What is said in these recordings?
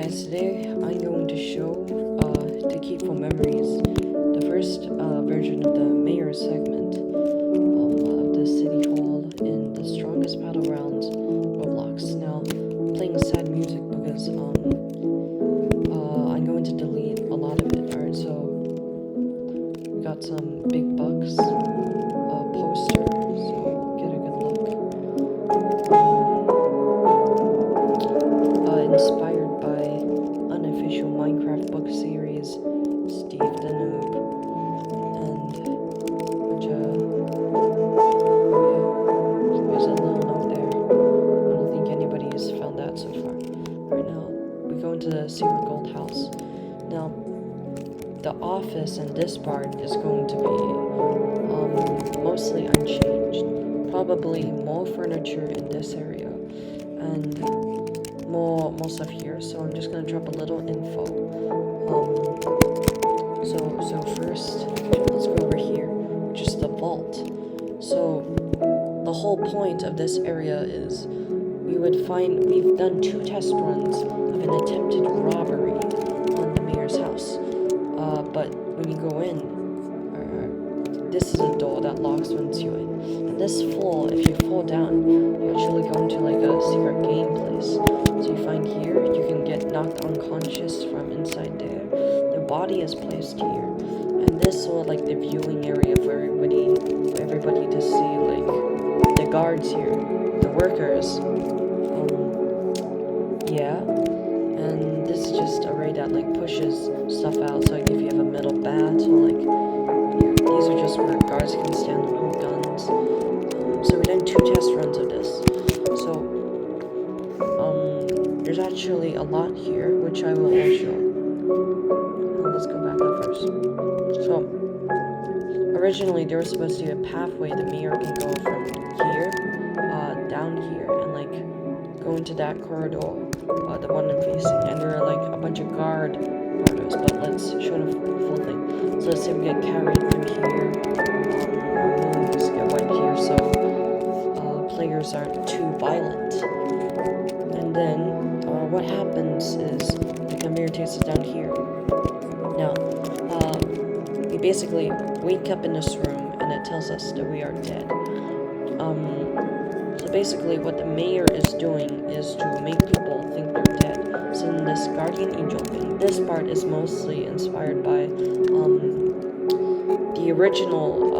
guys, today I'm going to show, to keep for memories, the first version of the mayor segment of the city hall in the strongest battlegrounds Roblox. Now, I'm playing sad music because I'm going to delete a lot of it. Alright, so we got some big bucks poster, so get a good look. Inspired by unofficial Minecraft book series, Steve the Noob, and there's a little note there. I don't think anybody's found that so far. Right now, we go into the secret gold house. Now, the office in this part is going to be mostly unchanged. Probably more furniture in this area, and more stuff here, so I'm just gonna drop a little info. So first, let's go over here, which is the vault. So the whole point of this area is we've done 2 test runs of an attempted robbery on the mayor's house. But when you go in, this is a door that locks once you in. And this floor, if you fall down, you actually go into like a secret game place. So you find here, you can get knocked unconscious from inside there. The body is placed here. And this sort of like the viewing area for everybody to see, like the guards here, the workers. Yeah. And this is just a ray that like pushes stuff out. So like if you have a metal bat or like these are just where guards can stand and hold guns. So we done 2 test runs of this. So there's actually a lot here, which I will all show. Let's go back up first. So originally there was supposed to be a pathway the mayor can go from here, down here, and like go into that corridor, the one I'm facing. And there are like a bunch of guard corridors, but let's show the full thing. So let's say we get carried through here, our moves get wiped here, so players aren't too violent. And then what happens is the conveyor takes us down here. Now, we basically wake up in this room and it tells us that we are dead. So basically what the mayor is doing is to make people think they're dead. So in this guardian angel thing, this part is mostly inspired by the original,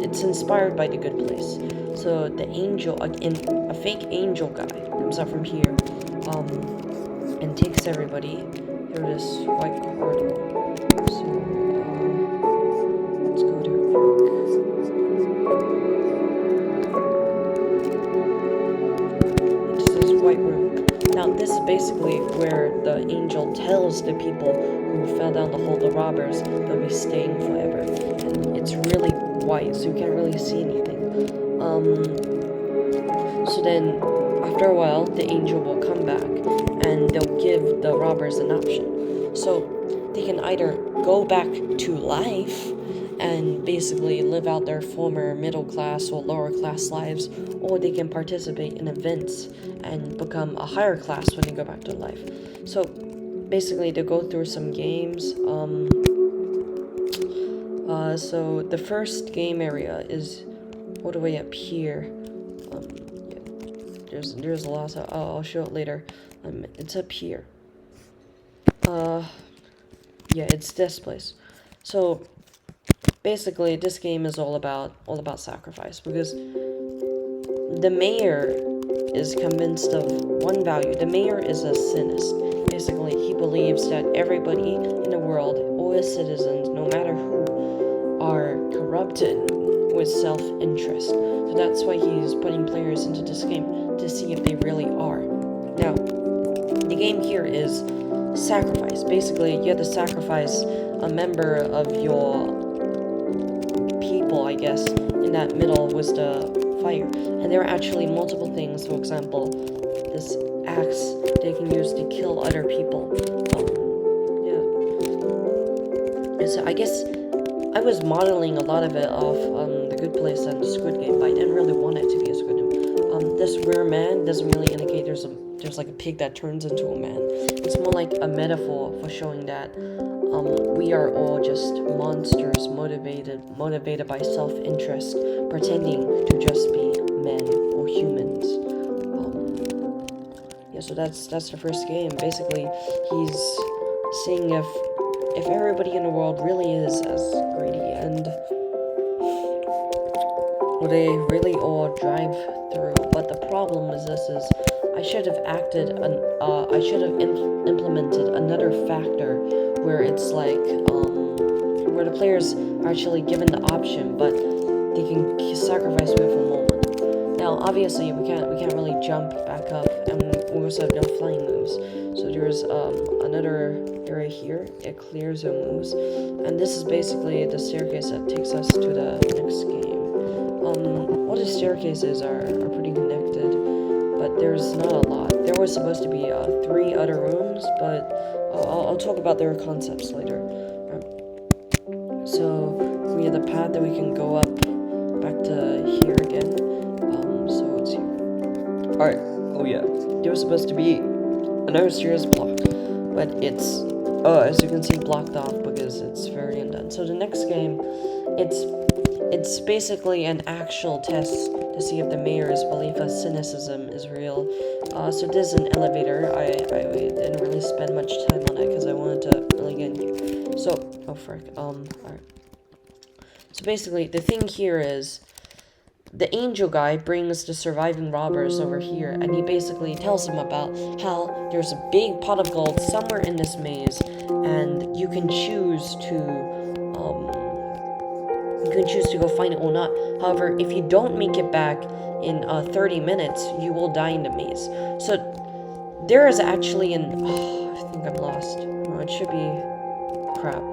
it's inspired by The Good Place. So the angel, a fake angel guy comes up from here, and takes everybody through this white corridor. So, let's go to it quick. This is white room. Now, this is basically where the angel tells the people who fell down the hole, the robbers, they'll be staying forever. And it's really white, so you can't really see anything. So then, after a while, the angel will come back, and they'll give the robbers an option. So they can either go back to life and basically live out their former middle class or lower class lives, or they can participate in events and become a higher class when they go back to life. So basically they go through some games. So the first game area is all the way up here. Yeah, there's a lot of, I'll show it later. It's up here. Yeah, it's this place. So basically this game is all about sacrifice, because the mayor is convinced of one value. The mayor is a cynist. Basically, he believes that everybody in the world, all his citizens, no matter who, are corrupted with self-interest. So that's why he's putting players into this game, to see if they really are. Now, the game here is sacrifice. Basically, you have to sacrifice a member of your people, I guess, in that middle was the fire. And there are actually multiple things. For example, this axe they can use to kill other people. Yeah. And so I guess I was modeling a lot of it off The Good Place and Squid Game, but I didn't really want it to be a Squid Game. This rare man doesn't really indicate there's a there's like a pig that turns into a man. It's more like a metaphor for showing that we are all just monsters motivated by self-interest, pretending to just be men or humans. Yeah, so that's the first game. Basically, he's seeing if everybody in the world really is as greedy, and will they really all drive through. But the problem is I should have implemented another factor where it's like where the players are actually given the option, but they can sacrifice with a moment. Now, obviously, we can't really jump back up, and we also have no flying moves. So there's another area here. It clears our moves, and this is basically the staircase that takes us to the next game. All the staircases are pretty connected, but there's not a lot. There was supposed to be 3 other rooms, but I'll talk about their concepts later. So we have the path that we can go up back to here again. So it's here. Alright, oh yeah. There was supposed to be another stairs block, but it's, as you can see, blocked off because it's very undone. So the next game, it's basically an actual test to see if the mayor's belief of cynicism is real. So this is an elevator. I didn't really spend much time on it because I wanted to really get in here. So, oh frick, alright. So basically, the thing here is, the angel guy brings the surviving robbers over here, and he basically tells them about how there's a big pot of gold somewhere in this maze, and you can choose to go find it or not. However, if you don't make it back in 30 minutes, you will die in the maze. So there is actually I think I'm lost. No, it should be crap.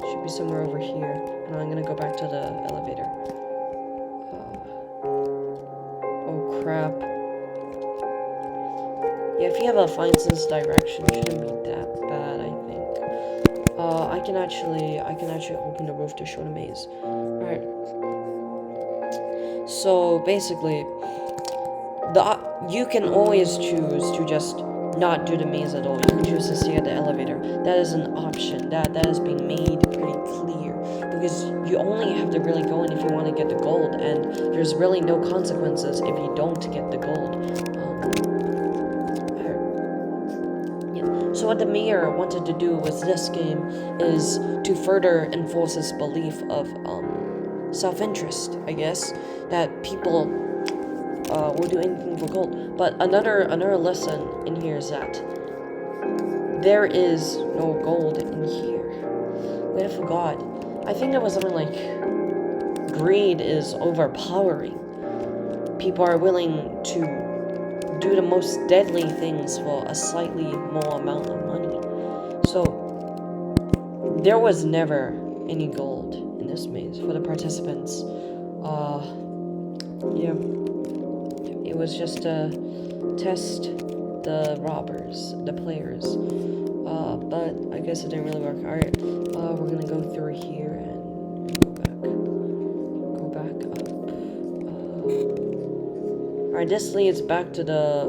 It should be somewhere over here. And I'm gonna go back to the elevator. Oh crap. Yeah, if you have a fine sense of direction, it shouldn't be that bad, I think. I can actually open the roof to show the maze. Alright. So basically, you can always choose to just not do the maze at all. You can choose to stay at the elevator. That is an option. That is being made pretty clear. Because you only have to really go in if you want to get the gold, and there's really no consequences if you don't get the gold. So what the mayor wanted to do with this game is to further enforce his belief of self-interest, I guess, that people will do anything for gold. But another lesson in here is that there is no gold in here. Wait, I forgot. I think there was something like greed is overpowering. People are willing to do the most deadly things for a slightly more amount of money. So there was never any gold in this maze for the participants. Yeah, it was just to test the robbers, the players. But I guess it didn't really work. Alright, we're gonna go through here and go back up. Alright, this leads back to the...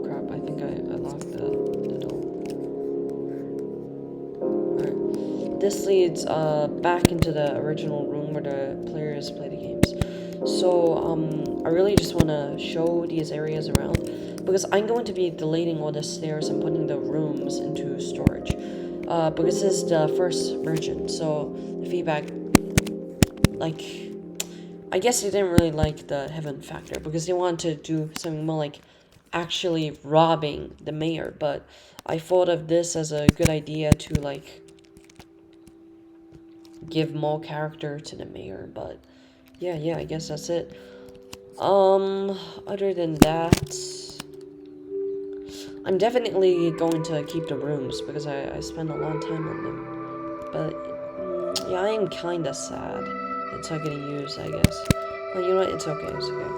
Crap, I think I locked the door. Alright, this leads back into the original room where the players play the games. So, I really just want to show these areas around, because I'm going to be deleting all the stairs and putting the rooms into storage. Because this is the first version, so the feedback, like... I guess they didn't really like the heaven factor because they wanted to do something more like actually robbing the mayor, but I thought of this as a good idea to like give more character to the mayor. But yeah, I guess that's it. Other than that, I'm definitely going to keep the rooms because I spend a long time on them. But yeah, I am kinda sad it's not getting used, I guess. But you know what? It's okay. It's okay.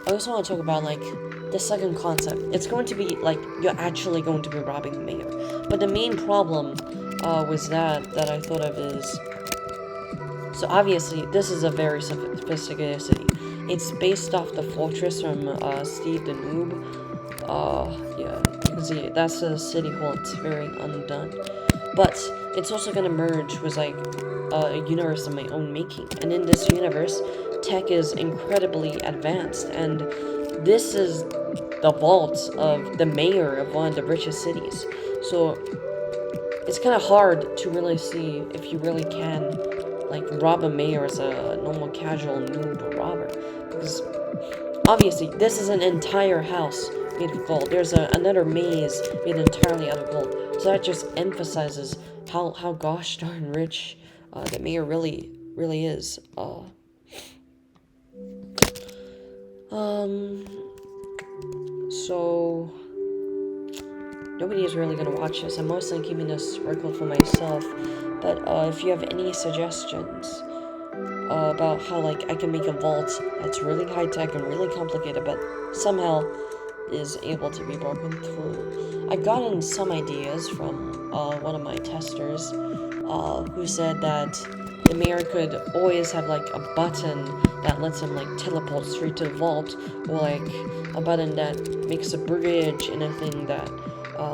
I also want to talk about like the second concept. It's going to be like you're actually going to be robbing the mayor. But the main problem was that I thought of is, so obviously this is a very sophisticated city, it's based off the fortress from Steve the Noob. Yeah, you can see that's a city hall. It's very undone, but it's also gonna merge with like a universe of my own making. And in this universe, tech is incredibly advanced, and this is the vault of the mayor of one of the richest cities. So it's kind of hard to really see if you really can like rob a mayor as a normal casual noob robber, because obviously this is an entire house made of gold. There's another maze made entirely out of gold, so that just emphasizes how gosh darn rich the mayor really is. So nobody is really gonna watch this. I'm mostly keeping this record for myself. But if you have any suggestions about how like I can make a vault that's really high tech and really complicated, but somehow is able to be broken through, I've gotten some ideas from one of my testers, who said that the mayor could always have like a button that lets him like teleport straight to the vault, or like a button that makes a bridge and a thing that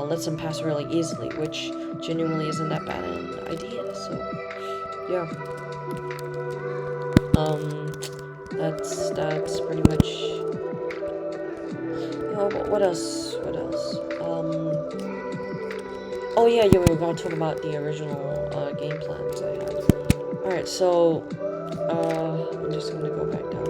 lets him pass really easily, which genuinely isn't that bad an idea. So yeah, that's pretty much. You know, what else? What else? Oh yeah, we were gonna talk about the original game plans I had. All right, so I'm just gonna go back down.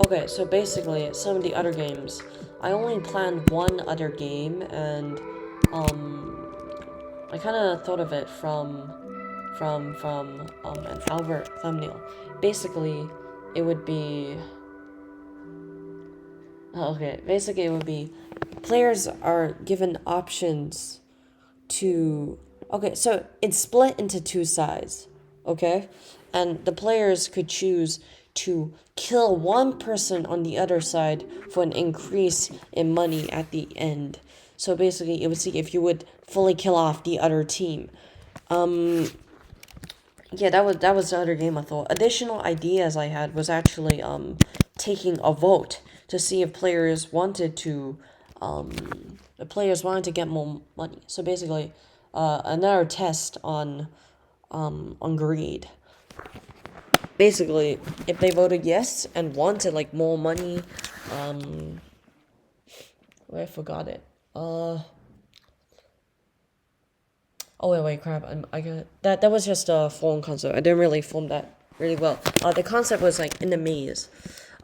Okay, so basically, some of the other games, I only planned one other game, and I kind of thought of it from an Albert thumbnail. Basically, it would be. Okay, basically it would be players are given options to. Okay, so it's split into two sides, okay? And the players could choose to kill one person on the other side for an increase in money at the end. So basically, it would see if you would fully kill off the other team. Yeah, that was the other game I thought. Additional ideas I had was actually taking a vote to see if players wanted to get more money. So basically, another test on greed. Basically, if they voted yes and wanted like more money, I forgot it. Oh wait, crap! I got that. That was just a phone concept. I didn't really form that really well. The concept was like in the maze.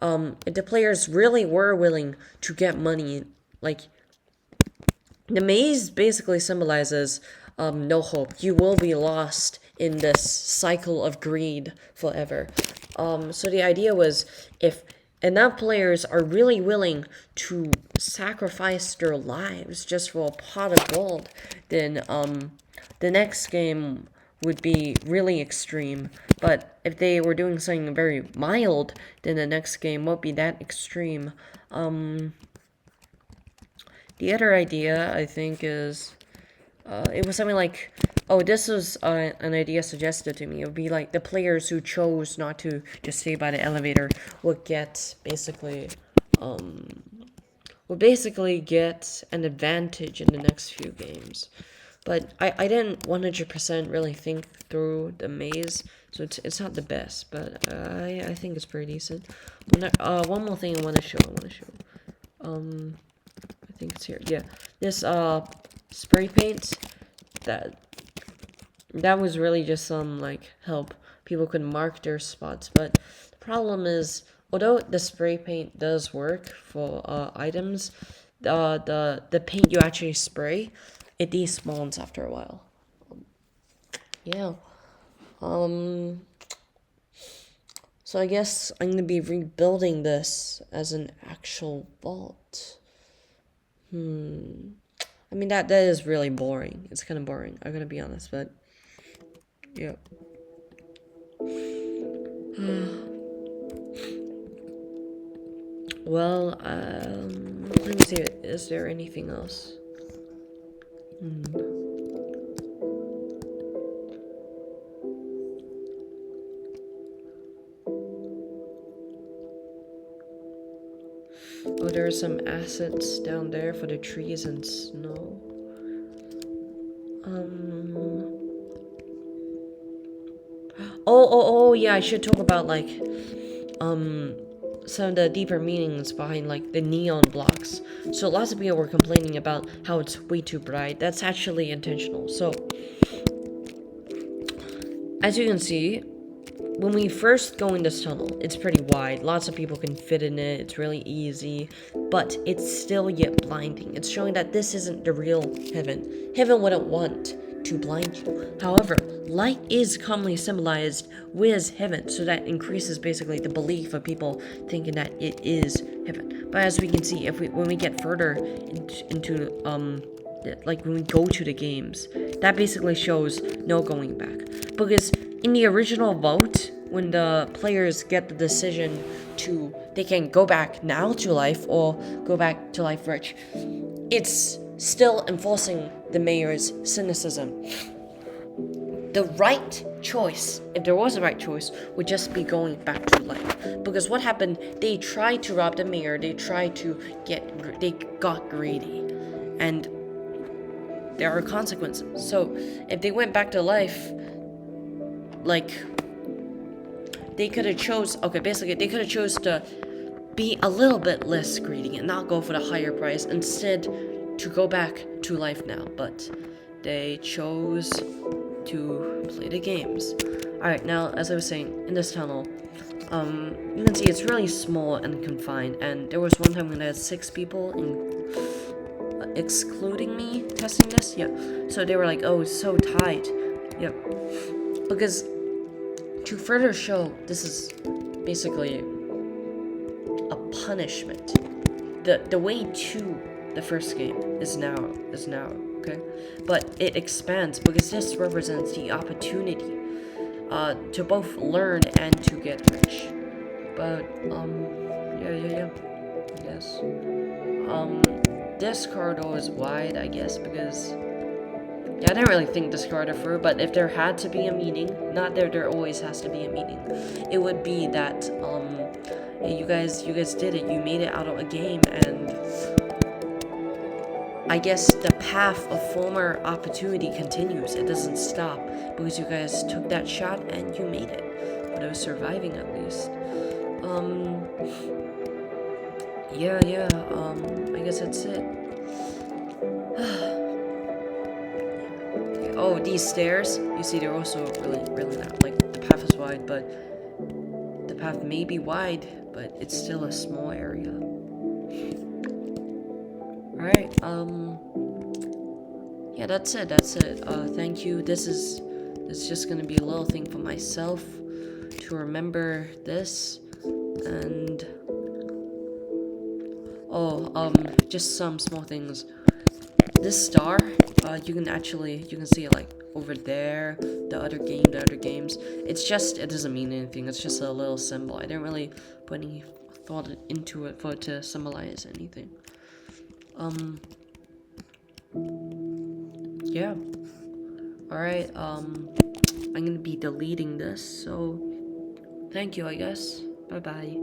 If the players really were willing to get money, like the maze basically symbolizes no hope. You will be lost in this cycle of greed forever. So the idea was if enough players are really willing to sacrifice their lives just for a pot of gold, then the next game would be really extreme. But if they were doing something very mild, then the next game won't be that extreme. The other idea, I think, is it was something like, oh, this was an idea suggested to me. It would be like the players who chose not to just stay by the elevator would basically get an advantage in the next few games. But I didn't 100% really think through the maze, so it's not the best, but I think it's pretty decent. One more thing I want to show. I think it's here. Yeah, this spray paint that was really just some like help people could mark their spots. But the problem is, although the spray paint does work for items, the paint you actually spray, it despawns after a while. Yeah. So I guess I'm gonna be rebuilding this as an actual vault. I mean that is really boring. It's kind of boring. I'm gonna be honest, but yeah. Well, let me see. Is there anything else? there are some assets down there for the trees and snow. Oh, yeah, I should talk about, like, some of the deeper meanings behind, like, the neon blocks. So lots of people were complaining about how it's way too bright. That's actually intentional. So, as you can see, when we first go in this tunnel, it's pretty wide. Lots of people can fit in it. It's really easy. But it's still yet blinding. It's showing that this isn't the real heaven. Heaven wouldn't want to blind you. However, light is commonly symbolized with heaven, so that increases basically the belief of people thinking that it is heaven. But as we can see, when we get further into like when we go to the games, that basically shows no going back. Because in the original vote, when the players get the decision to, they can go back now to life or go back to life rich, it's still enforcing the mayor's cynicism. The right choice, if there was a right choice, would just be going back to life. Because what happened, they tried to rob the mayor, they got greedy. And there are consequences. So if they went back to life, like, they could have chose to be a little bit less greedy and not go for the higher price, instead to go back to life now. But they chose to play the games. Alright, now, as I was saying, in this tunnel, you can see it's really small and confined, and there was one time when I had 6 people excluding me testing this. Yeah, so they were like, oh, it's so tight. Yep. Because to further show this is basically a punishment, the way to the first game is narrow, okay? But it expands because this represents the opportunity to both learn and to get rich. But yeah. Yes. This corridor is wide, I guess, because I didn't really think this corridor through, but if there had to be a meaning, not there always has to be a meaning, it would be that you guys did it, you made it out of a game, and I guess the path of former opportunity continues. It doesn't stop because you guys took that shot and you made it. But it was surviving at least. Yeah, I guess that's it. Oh, these stairs, you see, they're also really not, like, the path is wide, but the path may be wide, but it's still a small area. Alright, yeah, that's it. Thank you. This is just gonna be a little thing for myself to remember this, and just some small things. This star, you can see it, like, over there, the other games. It doesn't mean anything. It's just a little symbol. I didn't really put any thought into it for it to symbolize anything. Yeah. Alright, I'm gonna be deleting this, so thank you, I guess. Bye-bye.